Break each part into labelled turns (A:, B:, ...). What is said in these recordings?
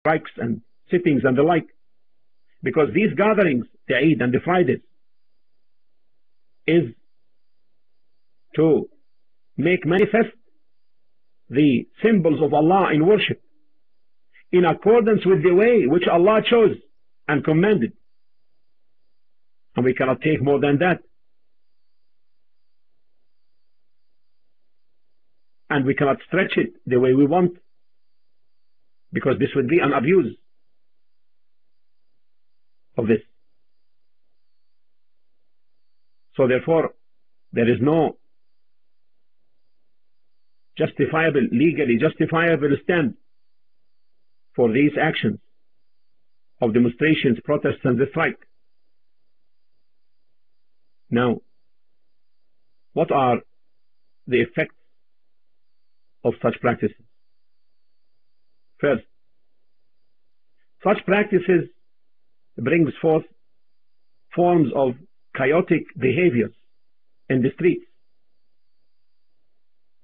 A: strikes and sittings and the like. Because these gatherings, the Eid and the Fridays, is to make manifest the symbols of Allah in worship in accordance with the way which Allah chose and commanded. And we cannot take more than that. And we cannot stretch it the way we want, because this would be an abuse of this. So therefore, there is no legally justifiable stand for these actions of demonstrations, protests, and the strike. Now, what are the effects of such practices? First, such practices brings forth forms of chaotic behaviors in the streets,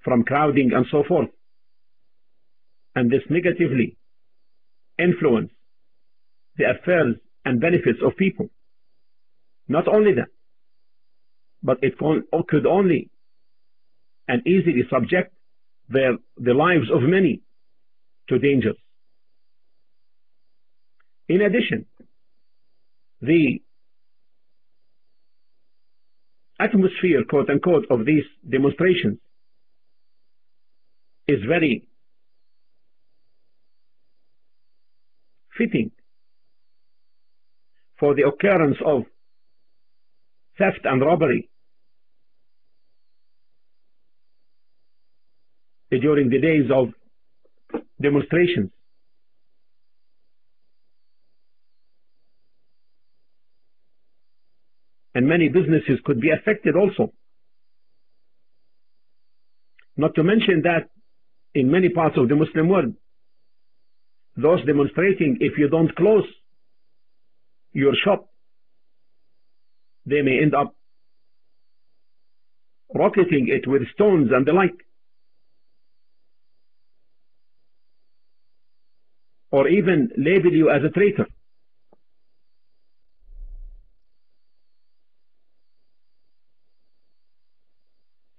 A: from crowding and so forth, and this negatively influence the affairs and benefits of people. Not only that, but it could only and easily subject the lives of many to dangers. In addition, the atmosphere, quote unquote, of these demonstrations is very fitting for the occurrence of theft and robbery during the days of demonstrations. And many businesses could be affected also. Not to mention that in many parts of the Muslim world, those demonstrating, if you don't close your shop, they may end up rocketing it with stones and the like, or even label you as a traitor.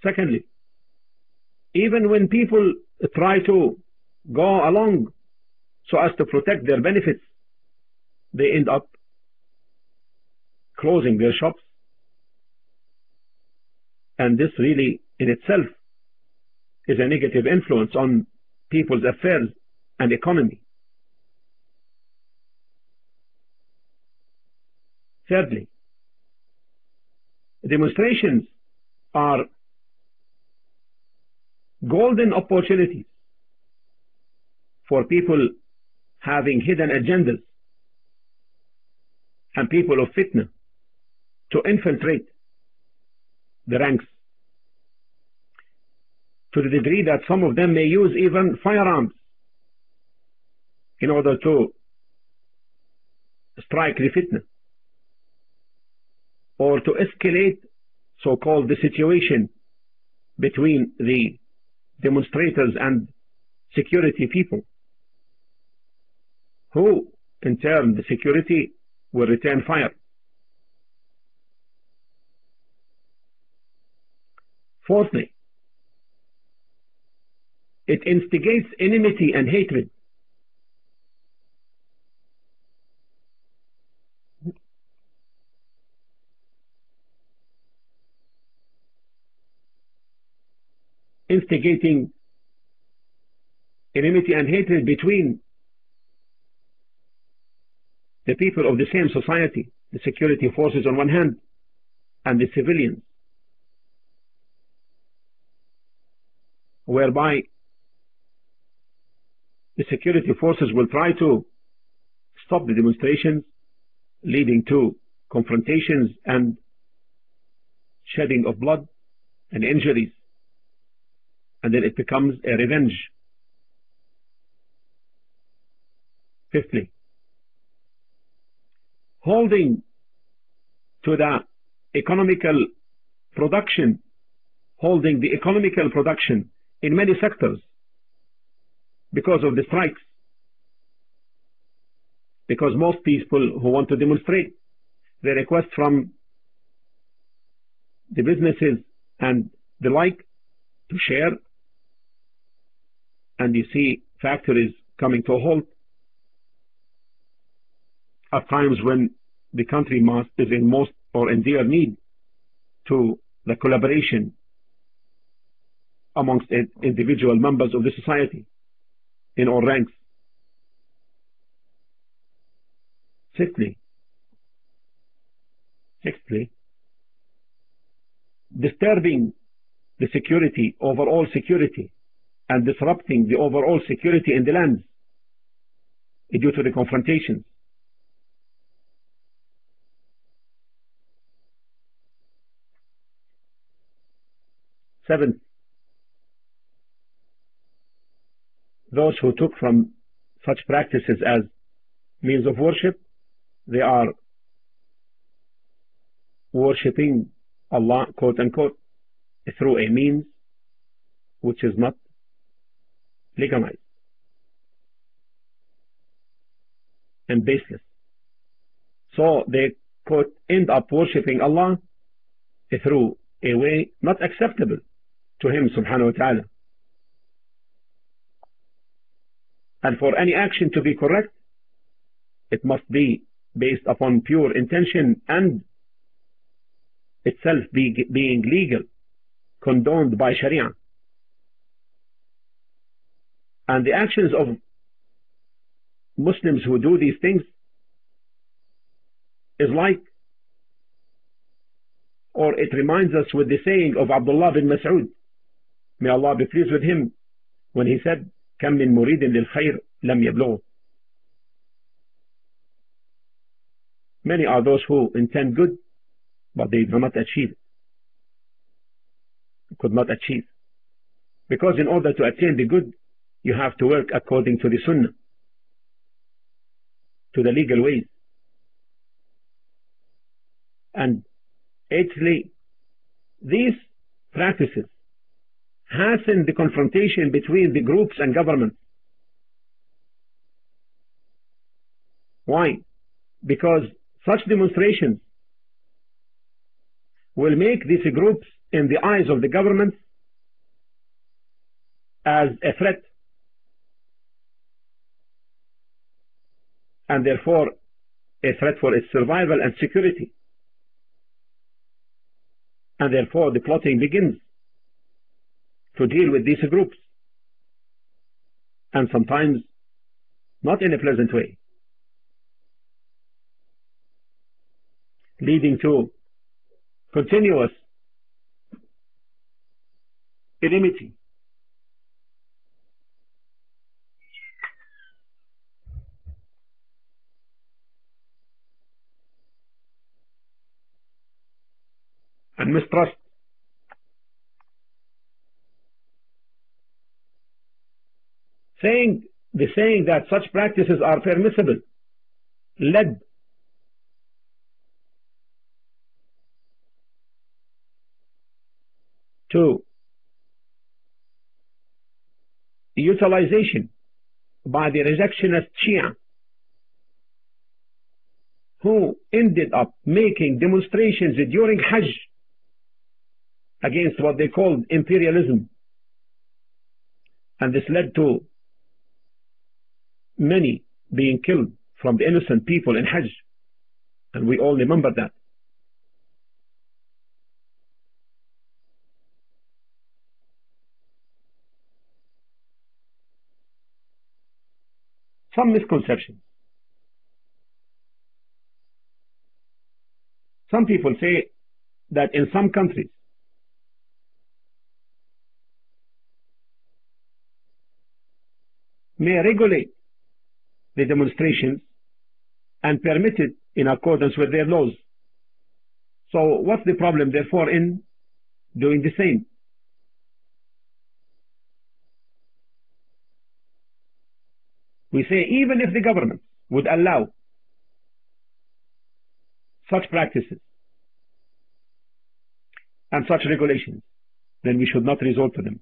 A: Secondly, even when people try to go along so as to protect their benefits, they end up closing their shops. And this really in itself is a negative influence on people's affairs and economy. Thirdly, demonstrations are golden opportunities for people having hidden agendas and people of fitna to infiltrate the ranks, to the degree that some of them may use even firearms in order to strike the fitna, or to escalate so-called the situation between the demonstrators and security people, who in turn the security will return fire. Fourthly, it instigates enmity and hatred. Instigating enmity and hatred between the people of the same society, the security forces on one hand and the civilians, whereby the security forces will try to stop the demonstrations, leading to confrontations and shedding of blood and injuries, and then it becomes a revenge. Fifthly, holding to the economical production, holding the economical production in many sectors because of the strikes, because most people who want to demonstrate, they request from the businesses and the like to share, and you see factories coming to a halt at times when the country is in most or in dire need to the collaboration amongst individual members of the society in all ranks. Sixthly, disturbing the security, overall security, and disrupting the overall security in the lands due to the confrontations. Seventh, those who took from such practices as means of worship, they are worshipping Allah, quote unquote, through a means which is not legalized and baseless. So they, quote, end up worshipping Allah through a way not acceptable to Him subhanahu wa ta'ala. And for any action to be correct, it must be based upon pure intention and itself being legal, condoned by Sharia. And the actions of Muslims who do these things is like, or it reminds us with the saying of Abdullah bin Mas'ud, may Allah be pleased with him, when he said, كم من مريد للخير لم يبلغه. Many are those who intend good, but they do not achieve it. Could not achieve. Because in order to attain the good, you have to work according to the Sunnah, to the legal ways. And eighthly, these practices hasten the confrontation between the groups and governments. Why? Because such demonstrations will make these groups in the eyes of the government as a threat, and therefore a threat for its survival and security. And therefore the plotting begins to deal with these groups, and sometimes not in a pleasant way, leading to continuous enmity. And mistrust. The saying that such practices are permissible led to utilization by the rejectionist Shia, who ended up making demonstrations during Hajj against what they called imperialism. And this led to many being killed from the innocent people in Hajj. And we all remember that. Some misconceptions. Some people say that in some countries may regulate the demonstrations and permit it in accordance with their laws. So what's the problem therefore in doing the same? We say even if the government would allow such practices and such regulations, then we should not resort to them,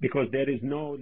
A: because there is no